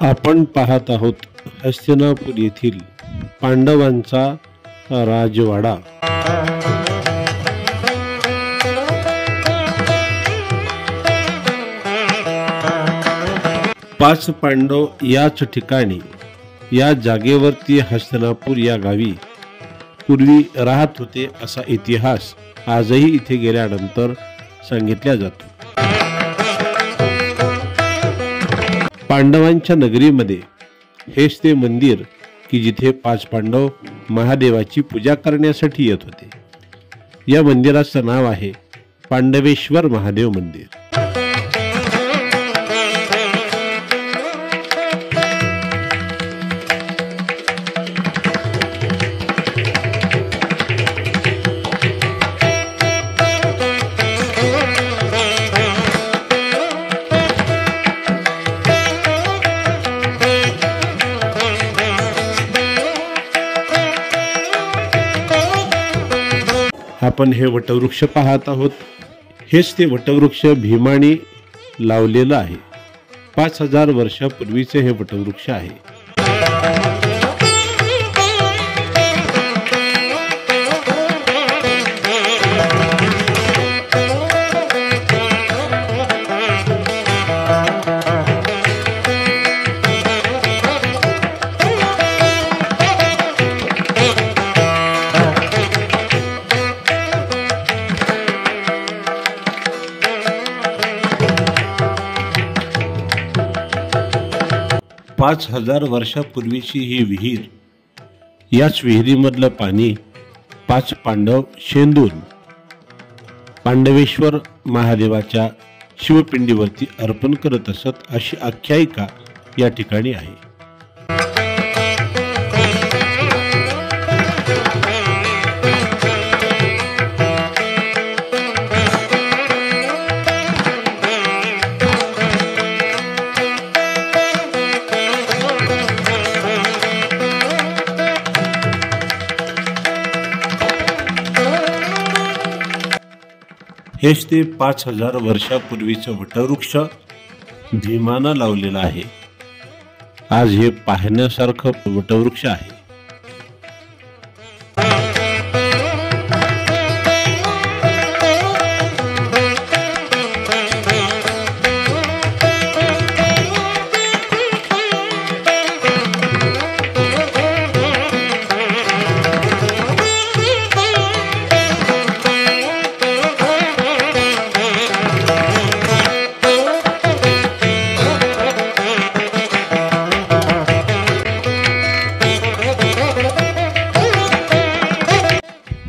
आपण पाहत आहोत हस्तिनापुर येथील पांडवांचा राजवाडा। पाच पांडव याच ठिकाणी या जागेवरती हस्तिनापुर या गावी पूर्वी राहत होते असा इतिहास आजही इथे गेल्यानंतर सांगितला जातो। पांडवांच्या नगरीमध्ये हेच ते मंदिर की जिथे पाच पांडव महादेवाची पूजा करण्यासाठी येत होते। या मंदिराचं नाव आहे पांडवेश्वर महादेव मंदिर। आपण हे वटवृक्ष पाहत आहोत। हेच ते वटवृक्ष भीमाने लावलेलं आहे। 5000 वर्षापूर्वीचे हे वटवृक्ष आहे। पाच 5000 वर्षापूर्वीची ही विहीर, याच विहिरीमधलं पाणी पाच पांडव शेंदून पांडवेश्वर महादेवाच्या शिवपिंडीवरती अर्पण करत असत अशी आख्यायिका या ठिकाणी आहे। हेच ते 5000 वर्षापूर्वीचं वटवृक्ष भीमानं लावलेलं आहे। आज हे पाहण्यासारखं वटवृक्ष आहे।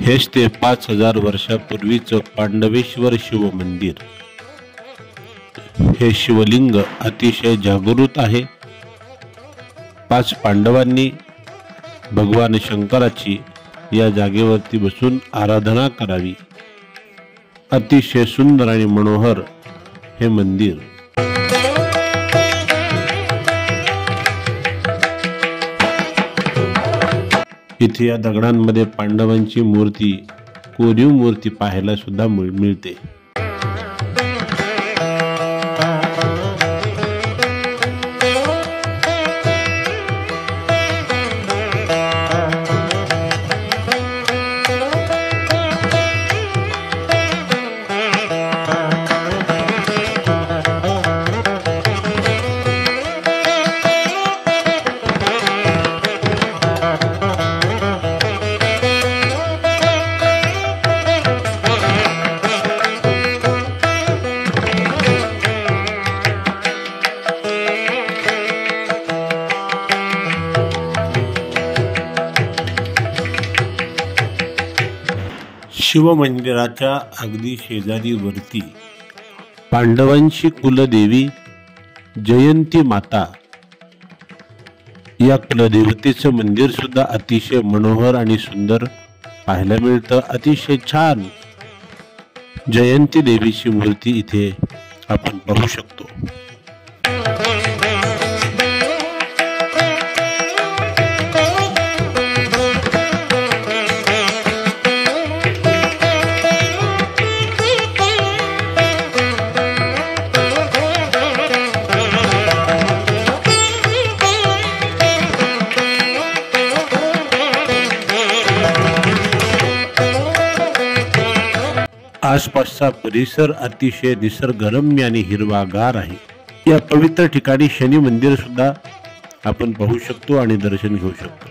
हेच ते 5000 वर्षापूर्वीचं पांडवेश्वर शिव मंदिर। हे शिवलिंग अतिशय जागृत आहे। पाच पांडवांनी भगवान शंकराची या जागेवरती बसून आराधना करावी। अतिशय सुंदर आणि मनोहर हे मंदिर। इथे या दगडांमध्ये पांडवांची मूर्ती, कोरीव मूर्ती पाहायला सुद्धा मिळते। शिवमंदिराच्या अगदी शेजारीवरती पांडवांची कुलदेवी जयंती माता, या कुलदेवतेचं मंदिर सुद्धा अतिशय मनोहर आणि सुंदर पाहायला मिळतं। अतिशय छान जयंती देवीची मूर्ती इथे आपण पाहू शकतो। आसपासचा परिसर अतिशय निसर्गरम्य आणि हिरवागार आहे. या पवित्र ठिकाणी शनी मंदिर सुद्धा आपण पाहू शकतो आणि दर्शन घेऊ शकतो.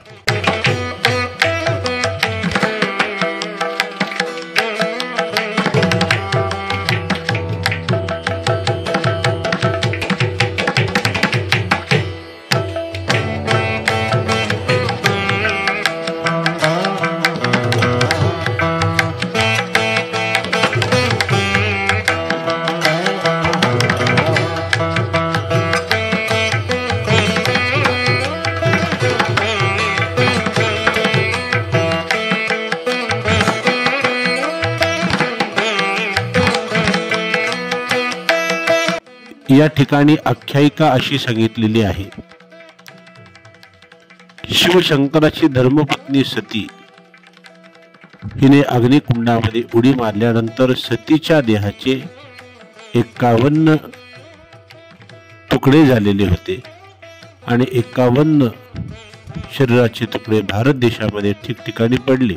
या ठिकाणी आख्यायिका अशी सांगितलेली आहे. शिवशंकराची धर्मपत्नी सती हिने अग्निकुंडामध्ये उडी मारल्यानंतर सतीच्या देहाचे 51 तुकडे झालेले होते आणि 51 शरीराचे तुकडे भारत देशामध्ये ठिकठिकाणी पडले.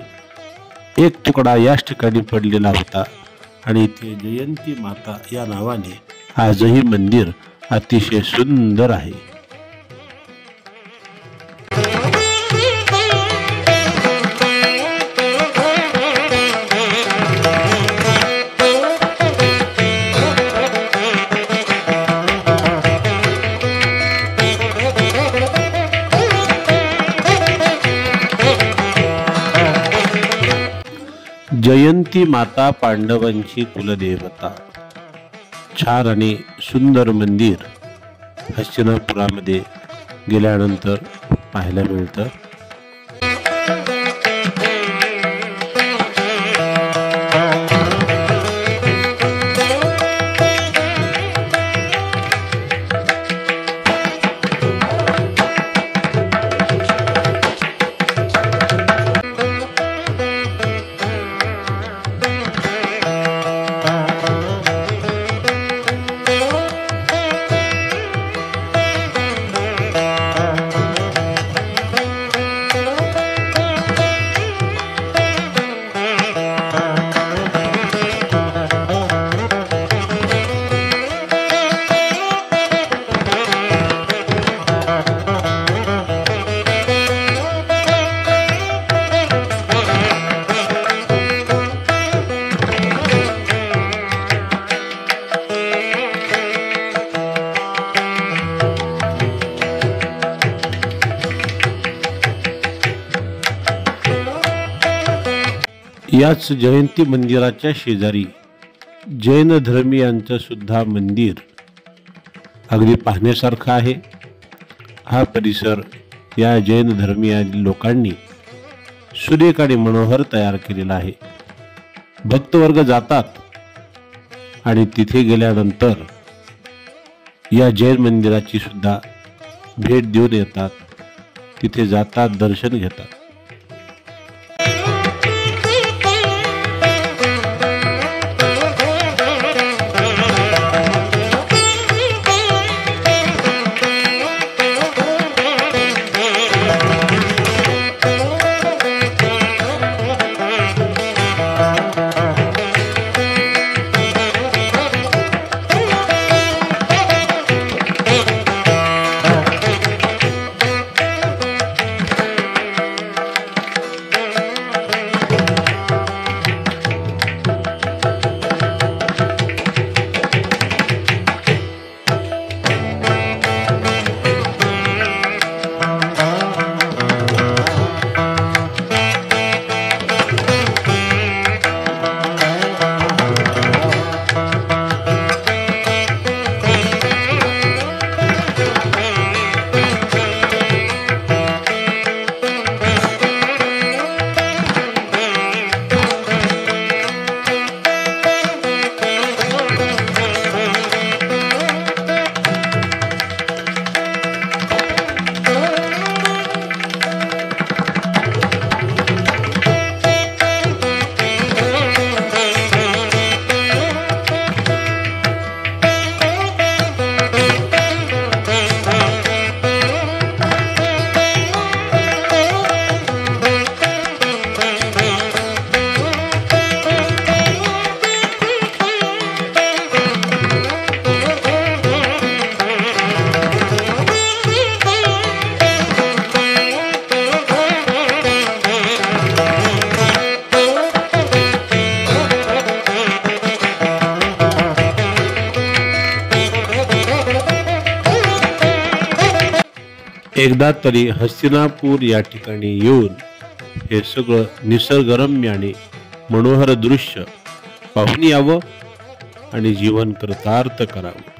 एक तुकडा याच ठिकाणी पडलेला होता आणि इथे जयंती माता या नावाने आजही मंदिर अतिशय सुंदर आहे. जयंती माता पांडवांची कुलदेवता. छान आणि सुंदर मंदिर हस्तिनापुरामध्ये गेल्यानंतर पाहायला मिळतं. याच जयंती मंदिराच्या शेजारी जैन धर्मीयांचं सुद्धा मंदिर अगदी पाहण्यासारखं आहे. हा परिसर या जैन धर्मीय लोकांनी सुरेख आणि मनोहर तयार केलेला आहे. भक्तवर्ग जातात आणि तिथे गेल्यानंतर या जैन मंदिराची सुद्धा भेट देऊन येतात. तिथे जातात, दर्शन घेतात. एकदा तरी हस्तिनापूर या ठिकाणी येऊन हे सगळं निसर्गरम्य आणि मनोहर दृश्य पाहून यावं आणि जीवन कृतार्थ करावं.